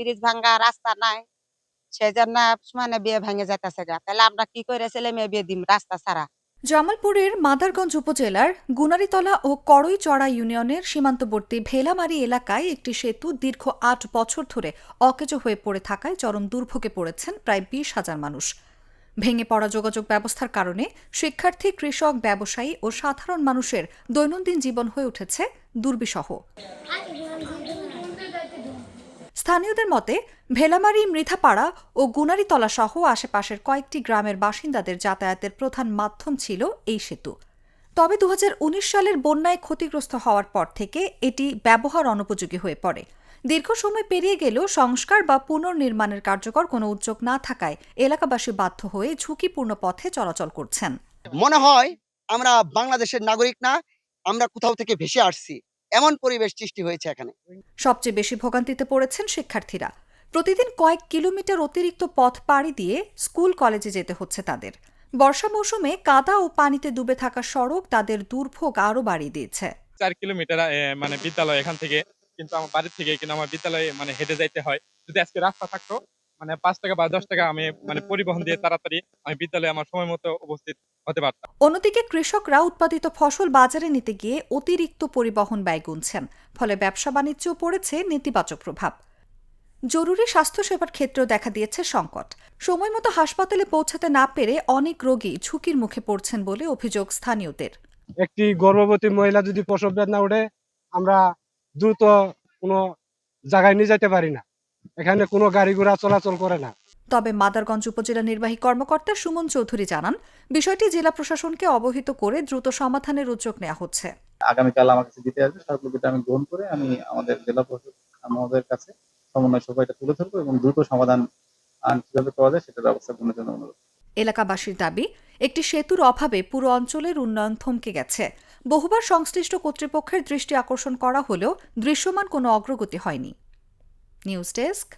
Bridge ভাঙ্গা, রাস্তা নাই। সেজন্য মানে বিয়ে ভেঙে যাইতেছে গা। তাহলে আমরা কি করে ছেলে মেয়ে বিয়ে দিম রাস্তা ছাড়া? জামালপুরের মাদারগঞ্জ উপজেলার গুনারীতলা ও করইচড়া ইউনিয়নের সীমান্তবর্তী ভেলামারী এলাকায় একটি সেতু দীর্ঘ ৮ বছর ধরে অকেজো হয়ে পড়ে থাকায় চরম দুর্ভোগে পড়েছেন প্রায় ২০,০০০ মানুষ। ভেঙে পড়া যোগাযোগ ব্যবস্থার কারণে শিক্ষার্থী, কৃষক, ব্যবসায়ী ও সাধারণ মানুষের দৈনন্দিন জীবন হয়ে উঠেছে দুর্বিষহ। স্থানীয়দের মতে, ভেলামারী, মৃধাপাড়া ও গুনারীতলা সহ আশেপাশের কয়েকটি গ্রামের বাসিন্দাদের যাতায়াতের প্রধান মাধ্যম ছিল এই সেতু। তবে ২০১৯ সালের বন্যায় ক্ষতিগ্রস্ত হওয়ার পর থেকে এটি ব্যবহার অনুপযোগী হয়ে পড়ে। দীর্ঘ সময় পেরিয়ে গেলেও সংস্কার বা পুনর্নির্মাণের কার্যকর কোনো উদ্যোগ না থাকায় এলাকাবাসী বাধ্য হয়ে ঝুঁকিপূর্ণ পথে চলাচল করছেন। মনে হয় আমরা বাংলাদেশের নাগরিক না, আমরা কোথাও থেকে ভেসে আসছি, এমন পরিবেশ সৃষ্টি হয়েছে এখানে। সবচেয়ে বেশি ভোগান্তিতে পড়েছেন শিক্ষার্থীরা। প্রতিদিন কয়েক কিলোমিটার অতিরিক্ত পথ পাড়ি দিয়ে স্কুল কলেজে যেতে হচ্ছে তাদের। বর্ষা মৌসুমে কাদা ও পানিতে ডুবে থাকা সড়ক তাদের দুর্ভোগ আরও বাড়িয়ে দিয়েছে। ৪ কিলোমিটার মানে বিদ্যালয় এখান থেকে, কিন্তু আমার বাড়ি থেকে কিন্তু আমার বিদ্যালয়ে মানে হেঁটে যাইতে হয়। যদি আজকে রাস্তা থাকতো, মানে ৫ টাকা বা ১০ টাকা আমি মানে পরিবহন দিয়ে তাড়াতাড়ি আমি বিদ্যালয়ে আমার সময় মতো উপস্থিত হতে পারতাম। অন্যদিকে কৃষকরা উৎপাদিত ফসল বাজারে নিতে গিয়ে অতিরিক্ত পরিবহন ব্যয় গুনছেন, ফলে ব্যবসা বাণিজ্যেও পড়েছে নেতিবাচক প্রভাব। জরুরি স্বাস্থ্যসেবার ক্ষেত্রেও দেখা দিয়েছে সংকট। সময়মতো হাসপাতালে পৌঁছাতে না পেরে অনেক রোগী ঝুঁকির মুখে পড়ছেন বলে অভিযোগ স্থানীয়দের। একটি গর্ভবতী মহিলা যদি প্রসব বেদনা ওঠে, আমরা দ্রুত কোনো জায়গায় নিয়ে যেতে পারি না, এখানে কোনো গাড়ি ঘোড়া চলাচল করে না। তবে মাদারগঞ্জ উপজেলা নির্বাহী কর্মকর্তা সুমন চৌধুরী জানান, বিষয়টি জেলা প্রশাসনকে অবহিত করে দ্রুত সমাধানের উদ্যোগ নেওয়া হচ্ছে। আগামীকাল আমার কাছে দিতে আসবে, স্মারকলিপিটা আমি গ্রহণ করে আমি আমাদের জেলা প্রশাসক আমাদের কাছে সমন্বয় সভাটা তুলে ধরবো এবং দ্রুত সমাধান কিভাবে করা যায় সেটার ব্যবস্থা গ্রহণের জন্য অনুরোধ। এলাকাবাসীর দাবি, একটি সেতুর অভাবে পুরো অঞ্চলের উন্নয়ন থমকে গেছে। বহুবার সংশ্লিষ্ট কর্তৃপক্ষের দৃষ্টি আকর্ষণ করা হলেও দৃশ্যমান কোনো অগ্রগতি হয়নি। News desk.